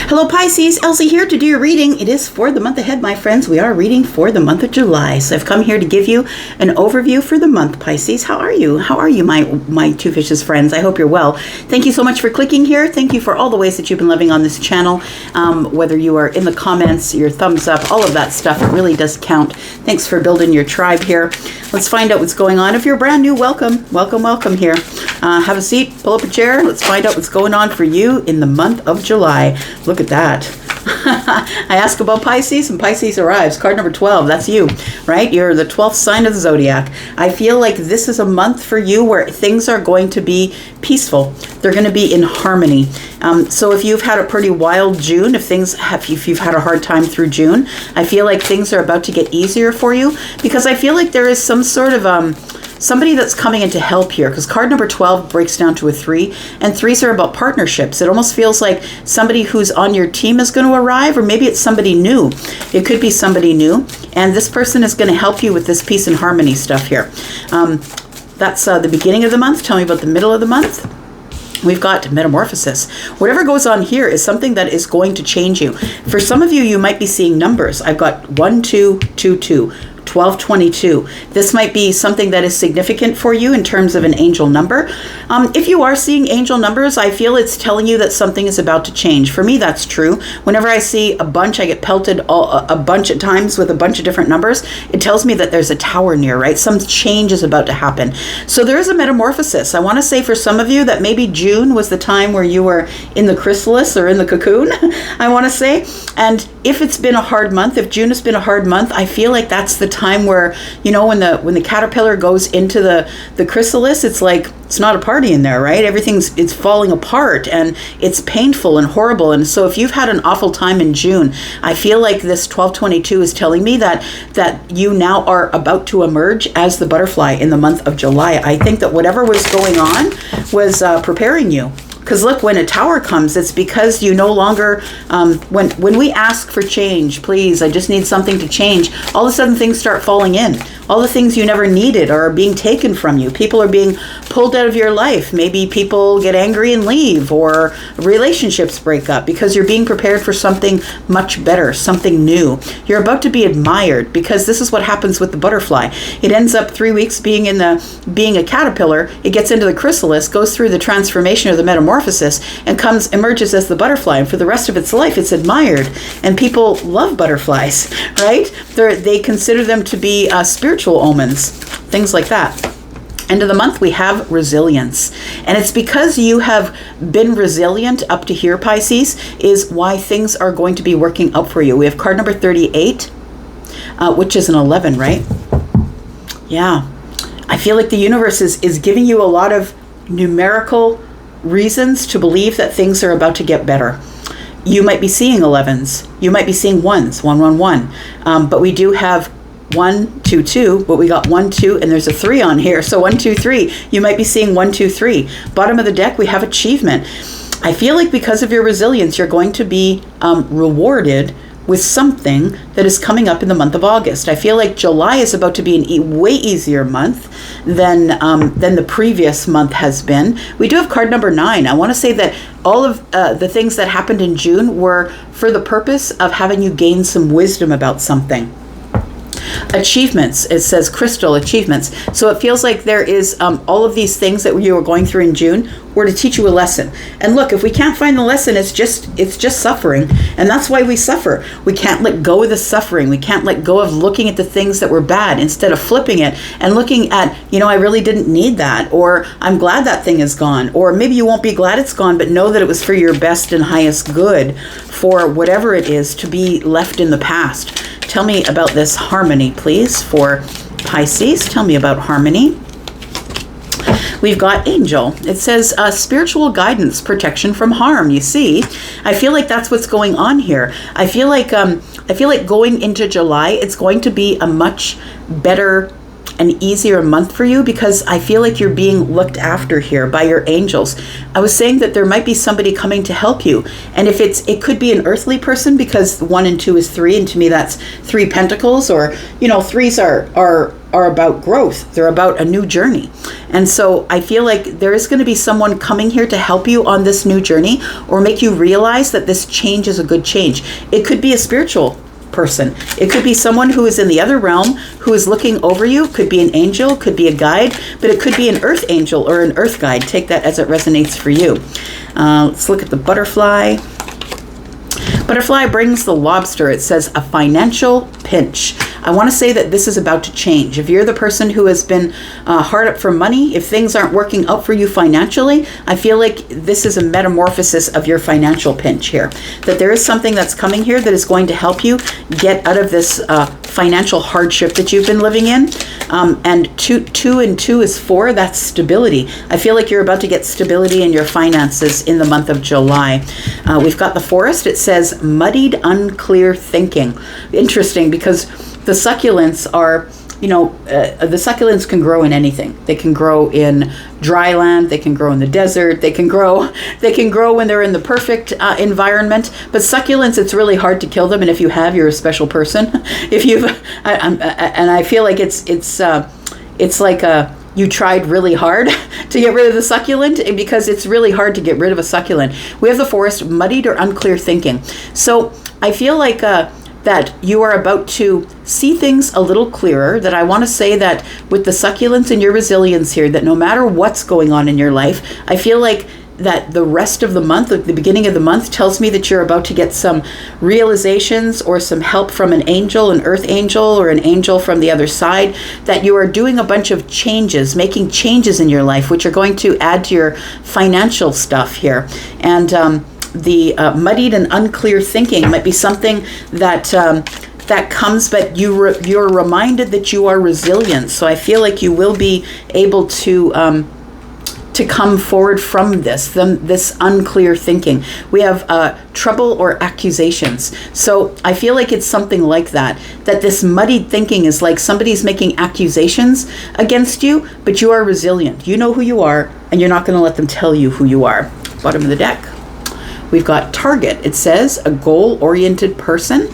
Hello Pisces, Elsie here to do your reading. It is for the month ahead, my friends. We are reading for the month of July. So I've come here to give you an overview for the month, Pisces. How are you? How are you, my Two Fishes friends? I hope you're well. Thank you so much for clicking here. Thank you for all the ways that you've been loving on this channel. Whether you are in the comments, your thumbs up, all of that stuff, it really does count. Thanks for building your tribe here. Let's find out what's going on. If you're brand new, welcome. Welcome here. Have a seat, pull up a chair. Let's find out what's going on for you in the month of July. Look at that. I ask about Pisces and Pisces arrives. Card number 12, that's you, right? You're the 12th sign of the zodiac. I feel like this is a month for you where things are going to be peaceful. They're going to be in harmony. So if you've had a pretty wild June, if you've had a hard time through June, I feel like things are about to get easier for you, because I feel like there is some sort of somebody that's coming in to help here, because card number 12 breaks down to a 3, and 3s are about partnerships. It almost feels like somebody who's on your team is going to arrive, or maybe it's somebody new. It could be somebody new, and this person is going to help you with this peace and harmony stuff here. That's the beginning of the month. Tell me about the middle of the month. We've got Metamorphosis. Whatever goes on here is something that is going to change you. For some of you, you might be seeing numbers. I've got 1, 2, 2, 2. 1222. This might be something that is significant for you in terms of an angel number. If you are seeing angel numbers, I feel it's telling you that something is about to change. For me, that's true. Whenever I see a bunch, I get pelted a bunch of times with a bunch of different numbers. It tells me that there's a tower near, right? Some change is about to happen. So there is a metamorphosis. I want to say for some of you that maybe June was the time where you were in the chrysalis or in the cocoon, I want to say. And if it's been a hard month, if June has been a hard month, I feel like that's the time where, you know, when the caterpillar goes into the chrysalis, it's like it's not a party in there, right? It's falling apart, and it's painful and horrible. And so if you've had an awful time in June, I feel like this 1222 is telling me that you now are about to emerge as the butterfly in the month of July. I think that whatever was going on was preparing you. Because look, when a tower comes, it's because you no longer, when we ask for change, please, I just need something to change, all of a sudden things start falling in. All the things you never needed are being taken from you. People are being pulled out of your life. Maybe people get angry and leave, or relationships break up because you're being prepared for something much better, something new. You're about to be admired, because this is what happens with the butterfly. It ends up 3 weeks being a caterpillar. It gets into the chrysalis, goes through the transformation of the metamorphosis, and emerges as the butterfly. And for the rest of its life, it's admired. And people love butterflies, right? They consider them to be spiritual omens, things like that. End of the month, we have resilience. And it's because you have been resilient up to here, Pisces, is why things are going to be working out for you. We have card number 38, which is an 11, right? Yeah. I feel like the universe is giving you a lot of numerical reasons to believe that things are about to get better. You might be seeing 11s. You might be seeing 1s, 1, 1, 1. But we do have 1, 2, 2, but we got 1, 2, and there's a 3 on here. So 1, 2, 3. You might be seeing 1, 2, 3. Bottom of the deck, we have achievement. I feel like because of your resilience, you're going to be rewarded with something that is coming up in the month of August. I feel like July is about to be an way easier month than the previous month has been. We do have card number 9. I want to say that all of the things that happened in June were for the purpose of having you gain some wisdom about something. Achievements, it says crystal achievements. So it feels like there is all of these things that you were going through in June were to teach you a lesson. And look, if we can't find the lesson, it's just suffering. And that's why we suffer. We can't let go of the suffering. We can't let go of looking at the things that were bad, instead of flipping it and looking at, I really didn't need that, or I'm glad that thing is gone. Or maybe you won't be glad it's gone, but know that it was for your best and highest good, for whatever it is to be left in the past. Tell me about this harmony, please, for Pisces. Tell me about harmony. We've got angel. It says spiritual guidance, protection from harm. You see, I feel like that's what's going on here. I feel like going into July, it's going to be a much better an easier month for you, because I feel like you're being looked after here by your angels. I was saying that there might be somebody coming to help you, and if it could be an earthly person, because 1 and 2 is 3, and to me that's 3 pentacles, or threes are are about growth. They're about a new journey. And so I feel like there is going to be someone coming here to help you on this new journey, or make you realize that this change is a good change. It could be a spiritual person. It could be someone who is in the other realm who is looking over you. Could be an angel, could be a guide, but it could be an earth angel or an earth guide. Take that as it resonates for you. Let's look at the butterfly. Butterfly brings the lobster. It says a financial pinch. I want to say that this is about to change. If you're the person who has been hard up for money, if things aren't working out for you financially, I feel like this is a metamorphosis of your financial pinch here. That there is something that's coming here that is going to help you get out of this financial hardship that you've been living in. And two and two is 4. That's stability. I feel like you're about to get stability in your finances in the month of July. We've got the forest. It says muddied, unclear thinking. Interesting, because the succulents are, the succulents can grow in anything. They can grow in dry land. They can grow in the desert. They can grow when they're in the perfect environment. But succulents, it's really hard to kill them. And if you have, you're a special person. If you've, and I feel like it's like you tried really hard to get rid of the succulent, because it's really hard to get rid of a succulent. We have the forest, muddied or unclear thinking. So I feel like that you are about to see things a little clearer, that I want to say that with the succulents and your resilience here, that no matter what's going on in your life, I feel like that the rest of the month, the beginning of the month, tells me that you're about to get some realizations or some help from an angel, an earth angel, or an angel from the other side, that you are doing a bunch of changes, making changes in your life, which are going to add to your financial stuff here. And the muddied and unclear thinking might be something that that comes, but you're reminded that you are resilient. So I feel like you will be able to come forward from this unclear thinking. We have trouble or accusations. So I feel like it's something like that this muddied thinking is like somebody's making accusations against you, but you are resilient. You know who you are, and you're not going to let them tell you who you are. Bottom of the deck. We've got target. It says a goal-oriented person.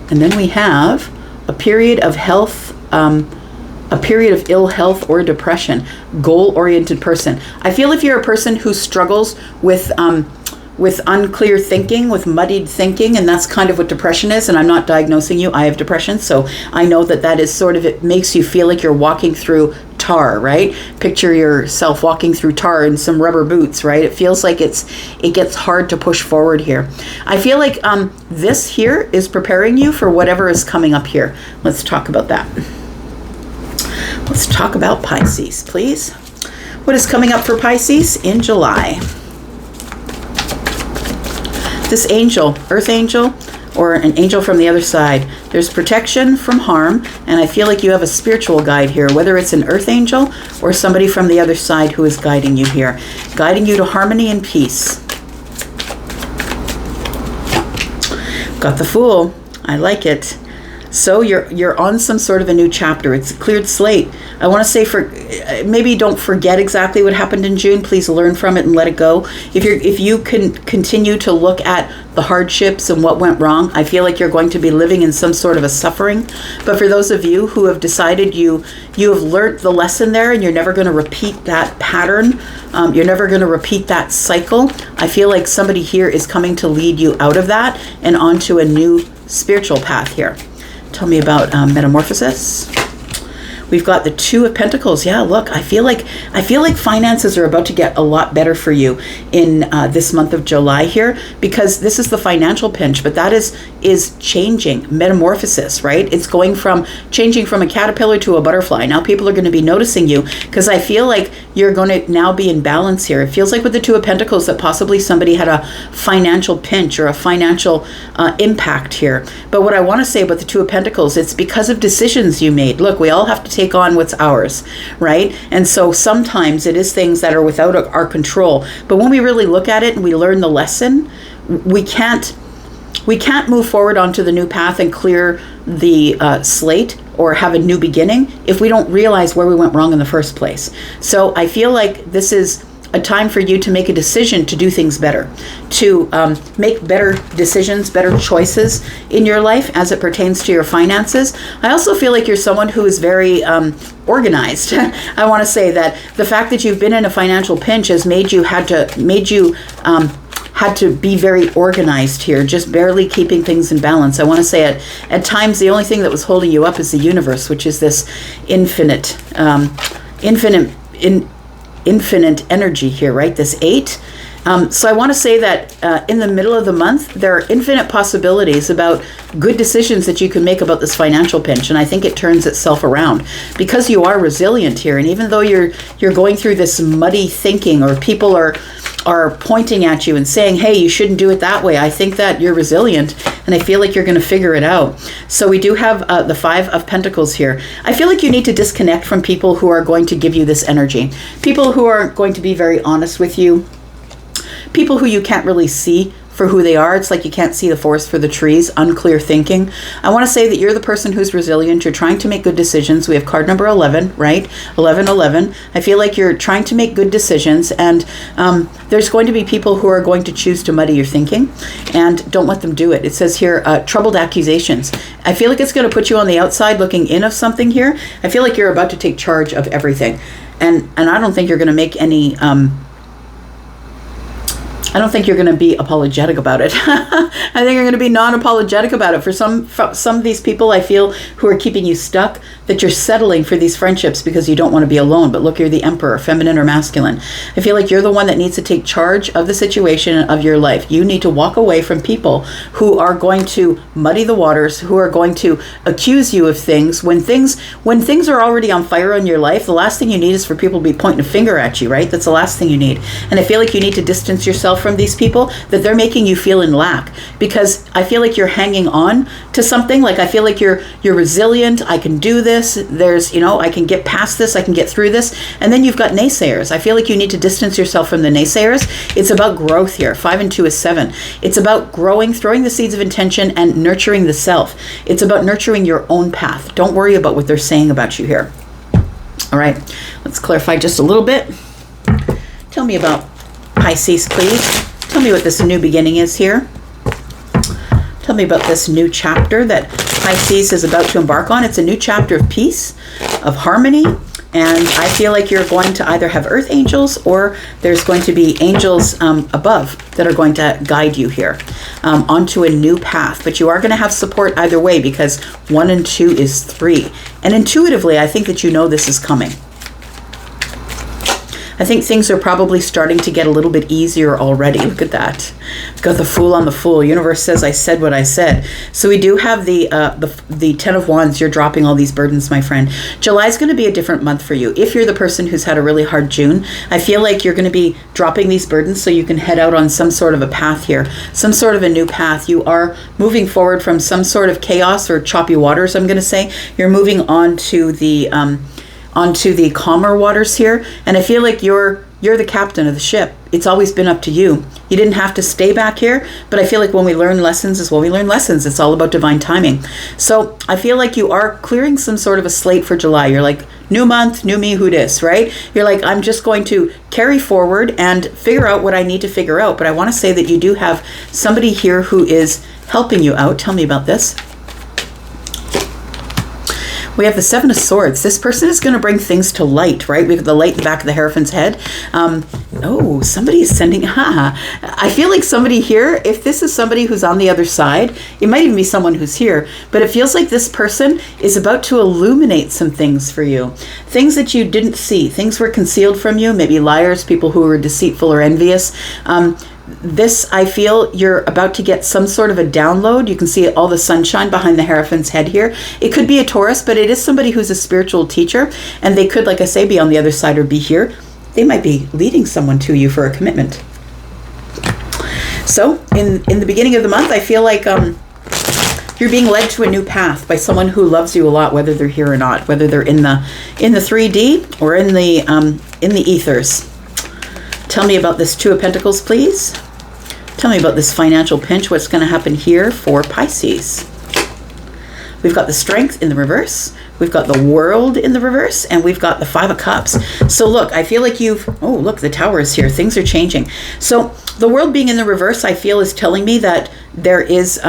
And then we have a period of health, a period of ill health or depression. Goal-oriented person. I feel if you're a person who struggles with unclear thinking, with muddied thinking, and that's kind of what depression is, and I'm not diagnosing you, I have depression, so I know that is sort of, it makes you feel like you're walking through tar, right? Picture yourself walking through tar in some rubber boots, right? It feels like it gets hard to push forward here. I feel like this here is preparing you for whatever is coming up here. Let's talk about that. Let's talk about Pisces, please. What is coming up for Pisces in July? This angel, earth angel, or an angel from the other side. There's protection from harm, and I feel like you have a spiritual guide here, whether it's an earth angel or somebody from the other side who is guiding you here, guiding you to harmony and peace. Got the Fool. I like it. So you're on some sort of a new chapter. It's a cleared slate. I want to say maybe don't forget exactly what happened in June. Please learn from it and let it go. If you can continue to look at the hardships and what went wrong, I feel like you're going to be living in some sort of a suffering. But for those of you who have decided you have learned the lesson there, and you're never going to repeat that pattern, you're never going to repeat that cycle, I feel like somebody here is coming to lead you out of that and onto a new spiritual path here. Tell me about Metamorphosis. We've got the Two of Pentacles. Yeah, look, I feel like finances are about to get a lot better for you in this month of July here, because this is the financial pinch, but that is changing. Metamorphosis, right? It's changing from a caterpillar to a butterfly. Now people are going to be noticing you, because I feel like you're going to now be in balance here. It feels like with the Two of Pentacles that possibly somebody had a financial pinch or a financial impact here. But what I want to say about the Two of Pentacles, it's because of decisions you made. Look, we all have to take on what's ours, right? And so sometimes it is things that are without our control. But when we really look at it and we learn the lesson, we can't move forward onto the new path and clear the slate or have a new beginning if we don't realize where we went wrong in the first place. So I feel like this is a time for you to make a decision to do things better, to make better decisions, better choices in your life as it pertains to your finances. I also feel like you're someone who is very organized. I want to say that the fact that you've been in a financial pinch has made you had to be very organized here, just barely keeping things in balance. I want to say at times the only thing that was holding you up is the universe, which is this infinite energy here, right? This 8. So I want to say that in the middle of the month, there are infinite possibilities about good decisions that you can make about this financial pinch. And I think it turns itself around because you are resilient here. And even though you're going through this muddy thinking, or people are pointing at you and saying, hey, you shouldn't do it that way, I think that you're resilient, and I feel like you're going to figure it out. So we do have the 5 of Pentacles here. I feel like you need to disconnect from people who are going to give you this energy, people who are going to be very honest with you, people who you can't really see for who they are. It's like you can't see the forest for the trees, unclear thinking. I want to say that you're the person who's resilient. You're trying to make good decisions. We have card number 11, right? 11. I feel like you're trying to make good decisions, and there's going to be people who are going to choose to muddy your thinking, and don't let them do it. It says here, troubled accusations. I feel like it's going to put you on the outside looking in of something here. I feel like you're about to take charge of everything. And I don't think you're going to make any... I don't think you're going to be apologetic about it. I think you're going to be non-apologetic about it. For some of these people, I feel, who are keeping you stuck, that you're settling for these friendships because you don't want to be alone. But look, you're the Emperor, feminine or masculine. I feel like you're the one that needs to take charge of the situation of your life. You need to walk away from people who are going to muddy the waters, who are going to accuse you of things. When things are already on fire in your life, the last thing you need is for people to be pointing a finger at you, right? That's the last thing you need. And I feel like you need to distance yourself from these people, that they're making you feel in lack, because I feel like you're hanging on to something. Like, I feel like you're resilient. I can do this. There's, I can get past this. I can get through this. And then you've got naysayers. I feel like you need to distance yourself from the naysayers. It's about growth here. 5 and 2 is 7. It's about growing, throwing the seeds of intention, and nurturing the self. It's about nurturing your own path. Don't worry about what they're saying about you here. All right, let's clarify just a little bit. Tell me about Pisces, please. Tell me what this new beginning is here. Tell me about this new chapter that Pisces is about to embark on. It's a new chapter of peace, of harmony, and I feel like you're going to either have earth angels, or there's going to be angels above that are going to guide you here onto a new path. But you are going to have support either way, because 1 and 2 is 3. And intuitively, I think that you know this is coming. I think things are probably starting to get a little bit easier already. Look at that. Got the Fool on the Fool. Universe says I said what I said. So we do have the 10 of Wands. You're dropping all these burdens, my friend. July is going to be a different month for you. If you're the person who's had a really hard June, I feel like you're going to be dropping these burdens so you can head out on some sort of a path here, some sort of a new path. You are moving forward from some sort of chaos or choppy waters, I'm going to say. You're moving on to the calmer waters here, and I feel like you're the captain of the ship. It's always been up to you. You didn't have to stay back here, but I feel like when we learn lessons is when we learn lessons. It's all about divine timing. So I feel like you are clearing some sort of a slate for July. You're like, new month, new me, who dis, right? You're like, I'm just going to carry forward and figure out what I need to figure out. But I want to say that you do have somebody here who is helping you out. Tell me about this. We have the 7 of Swords. This person is going to bring things to light, right? We have the light in the back of the Hierophant's head. Somebody is sending, I feel like somebody here, if this is somebody who's on the other side, it might even be someone who's here, but it feels like this person is about to illuminate some things for you. Things that you didn't see. Things were concealed from you, maybe liars, people who were deceitful or envious. This, I feel you're about to get some sort of a download. You can see all the sunshine behind the Hierophant's head here. It could be a Taurus, but it is somebody who's a spiritual teacher, and they could, like I say, be on the other side or be here. They might be leading someone to you for a commitment. So in the beginning of the month, I feel like you're being led to a new path by someone who loves you a lot, whether they're here or not, whether they're in the 3D or in the ethers. Tell me about this 2 of Pentacles, please. Tell me about this financial pinch. What's going to happen here for Pisces? We We've got the Strength in the reverse. We've got the World in the reverse, and we've got the Five of Cups. So look, I feel like look, the Tower is here. Things are changing. So the World being in the reverse, I feel, is telling me that there is,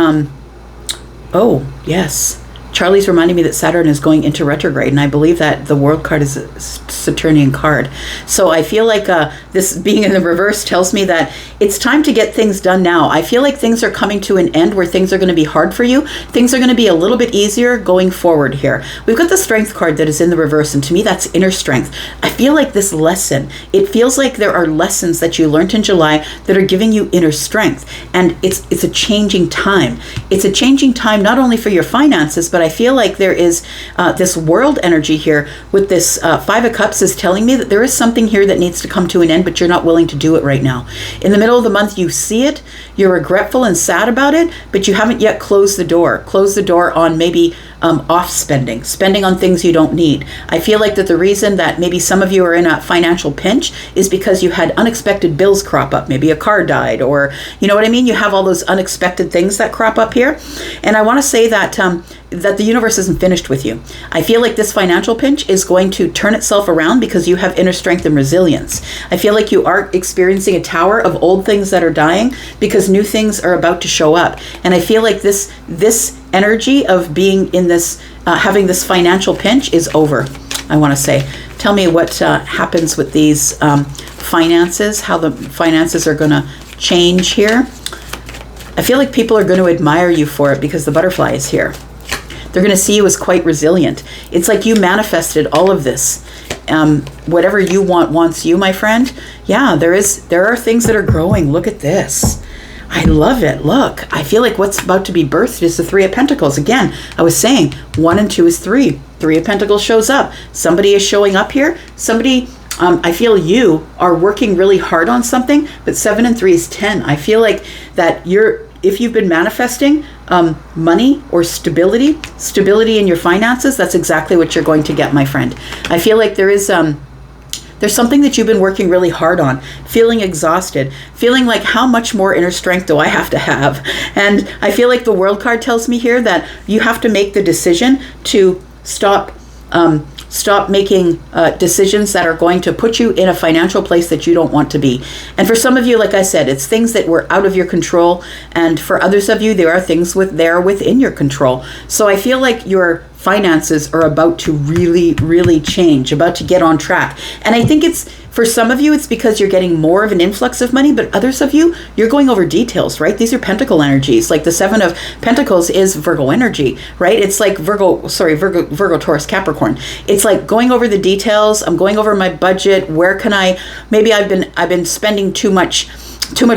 oh, yes. Charlie's reminding me that Saturn is going into retrograde, and I believe that the World card is a Saturnian card. So I feel like this being in the reverse tells me that it's time to get things done now. I feel like things are coming to an end where things are going to be hard for you. Things are going to be a little bit easier going forward here. We've got the Strength card that is in the reverse, and to me that's inner strength. I feel like this lesson, it feels like there are lessons that you learned in July that are giving you inner strength, and it's a changing time. It's a changing time not only for your finances, but I feel like there is this World energy here with this Five of Cups is telling me that there is something here that needs to come to an end, but you're not willing to do it right now. In the middle of the month, you see it, you're regretful and sad about it, but you haven't yet closed the door. Close the door on maybe off spending on things you don't need. I feel like that the reason that maybe some of you are in a financial pinch is because you had unexpected bills crop up. Maybe a car died, or you know what I mean? You have all those unexpected things that crop up here. And I want to say that that the universe isn't finished with you. I feel like this financial pinch is going to turn itself around because you have inner strength and resilience. I feel like you are experiencing a tower of old things that are dying because new things are about to show up. And I feel like this energy of being in this, having this financial pinch is over, I want to say. Tell me what happens with these finances, how the finances are going to change here. I feel like people are going to admire you for it because the butterfly is here. They're going to see you as quite resilient. It's like you manifested all of this. Whatever you want wants you, my friend. Yeah, there are things that are growing. Look at this. I love it. Look, I feel like what's about to be birthed is the Three of Pentacles. Again, I was saying 1 and 2 is 3. Three of Pentacles shows up. Somebody is showing up here. Somebody, I feel you are working really hard on something, but 7 and 3 is 10. I feel like that if you've been manifesting money or stability in your finances, that's exactly what you're going to get, my friend. I feel like there's something that you've been working really hard on, feeling exhausted, feeling like how much more inner strength do I have to have? And I feel like the World card tells me here that you have to make the decision to stop making decisions that are going to put you in a financial place that you don't want to be. And for some of you, like I said, it's things that were out of your control. And for others of you, there are things within your control. So I feel like your finances are about to really, really change, about to get on track. And I think for some of you, it's because you're getting more of an influx of money, but others of you, you're going over details, right? These are pentacle energies. Like the 7 of Pentacles is Virgo energy, right? It's like Virgo, Taurus, Capricorn. It's like going over the details. I'm going over my budget. Where can maybe I've been spending too much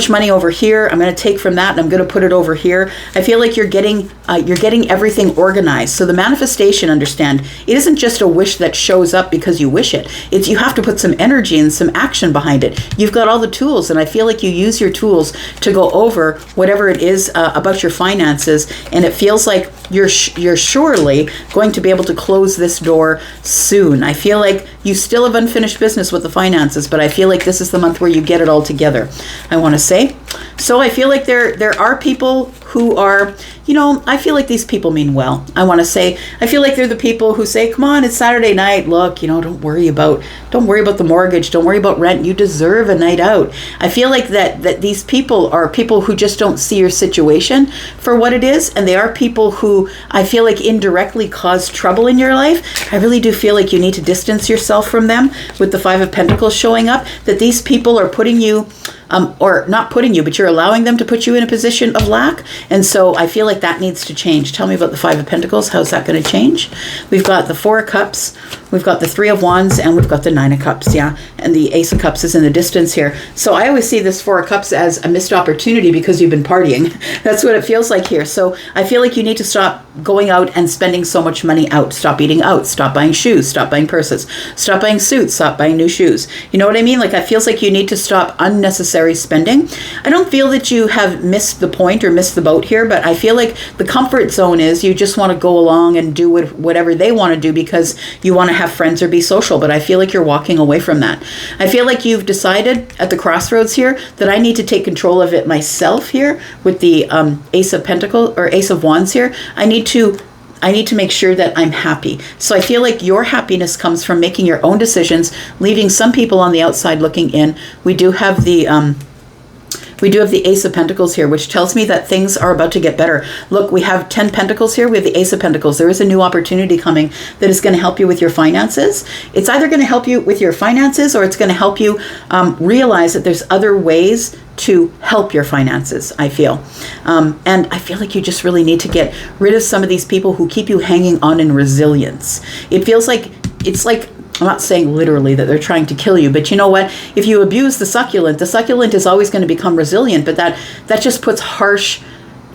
money over here. I'm going to take from that and I'm going to put it over here. I feel like you're getting everything organized. So the manifestation, understand, it isn't just a wish that shows up because you wish it. It's you have to put some energy and some action behind it. You've got all the tools, and I feel like you use your tools to go over whatever it is about your finances, and it feels like you're surely going to be able to close this door soon. I feel like you still have unfinished business with the finances, but I feel like this is the month where you get it all together, I want to say. So I feel like there are people who are, I feel like these people mean well. I want to say, I feel like they're the people who say, come on, it's Saturday night. Look, don't worry about the mortgage. Don't worry about rent. You deserve a night out. I feel like that these people are people who just don't see your situation for what it is. And they are people who I feel like indirectly cause trouble in your life. I really do feel like you need to distance yourself from them with the 5 of Pentacles showing up, that these people are putting you, or not putting you, but you're allowing them to put you in a position of lack. And so I feel like that needs to change. Tell me about the 5 of Pentacles. How's that going to change? We've got the 4 of Cups. We've got the 3 of Wands, and we've got the 9 of Cups. Yeah. And the Ace of Cups is in the distance here. So I always see this 4 of Cups as a missed opportunity because you've been partying. That's what it feels like here. So I feel like you need to stop going out and spending so much money out. Stop eating out. Stop buying shoes. Stop buying purses. Stop buying suits. Stop buying new shoes. You know what I mean? Like, it feels like you need to stop unnecessary spending. I don't feel that you have missed the point or missed the boat here, but I feel like the comfort zone is you just want to go along and do whatever they want to do because you want to have friends or be social. But I feel like you're walking away from that. I feel like you've decided at the crossroads here that I need to take control of it myself here with the Ace of Pentacles or Ace of Wands here. I need to I need to make sure that I'm happy. So I feel like your happiness comes from making your own decisions, leaving some people on the outside looking in. We do have the Ace of Pentacles here, which tells me that things are about to get better. Look, we have 10 Pentacles here. We have the Ace of Pentacles. There is a new opportunity coming that is going to help you with your finances. It's either going to help you with your finances, or it's going to help you realize that there's other ways to help your finances, I feel. And I feel like you just really need to get rid of some of these people who keep you hanging on in resilience. It feels like, it's like, I'm not saying literally that they're trying to kill you, but you know what? If you abuse the succulent is always going to become resilient, but that just puts harsh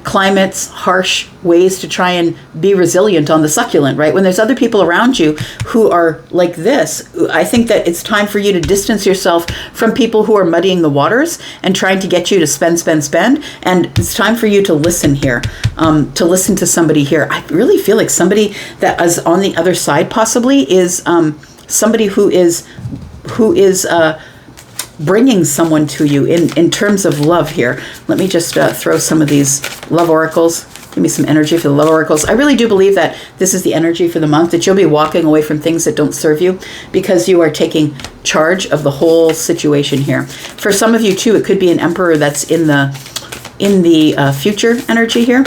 climates, harsh ways to try and be resilient on the succulent, right? When there's other people around you who are like this, I think that it's time for you to distance yourself from people who are muddying the waters and trying to get you to spend. And it's time for you to listen here, to listen to somebody here. I really feel like somebody that is on the other side possibly is somebody who is bringing someone to you in terms of love here. Let me just throw some of these love oracles. Give me some energy for the love oracles. I really do believe that this is the energy for the month, that you'll be walking away from things that don't serve you because you are taking charge of the whole situation here. For some of you too, it could be an emperor that's in the future energy here.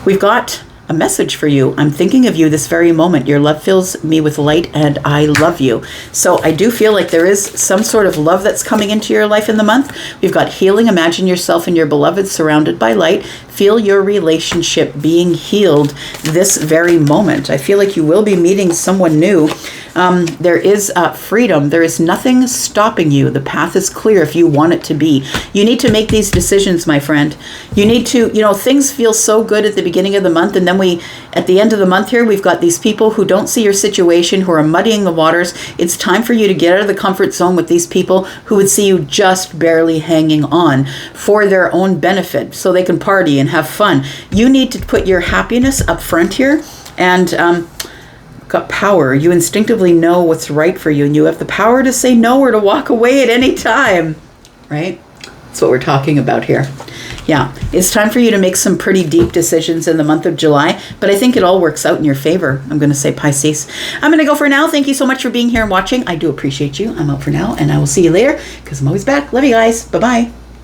We've got a message for you. I'm thinking of you this very moment. Your love fills me with light and I love you. So I do feel like there is some sort of love that's coming into your life in the month. We've got healing. Imagine yourself and your beloved surrounded by light. Feel your relationship being healed this very moment. I feel like you will be meeting someone new. There is freedom. There is nothing stopping you. The path is clear if you want it to be. You need to make these decisions, my friend. You need to, things feel so good at the beginning of the month, and then at the end of the month here, we've got these people who don't see your situation, who are muddying the waters. It's time for you to get out of the comfort zone with these people who would see you just barely hanging on for their own benefit so they can party and have fun. You need to put your happiness up front here, and got power. You instinctively know what's right for you, and you have the power to say no or to walk away at any time, right? That's what we're talking about here. Yeah, it's time for you to make some pretty deep decisions in the month of July, but I think it all works out in your favor. I'm going to say Pisces. I'm going to go for now. Thank you so much for being here and watching. I do appreciate you. I'm out for now, and I will see you later because I'm always back. Love you guys. Bye-bye.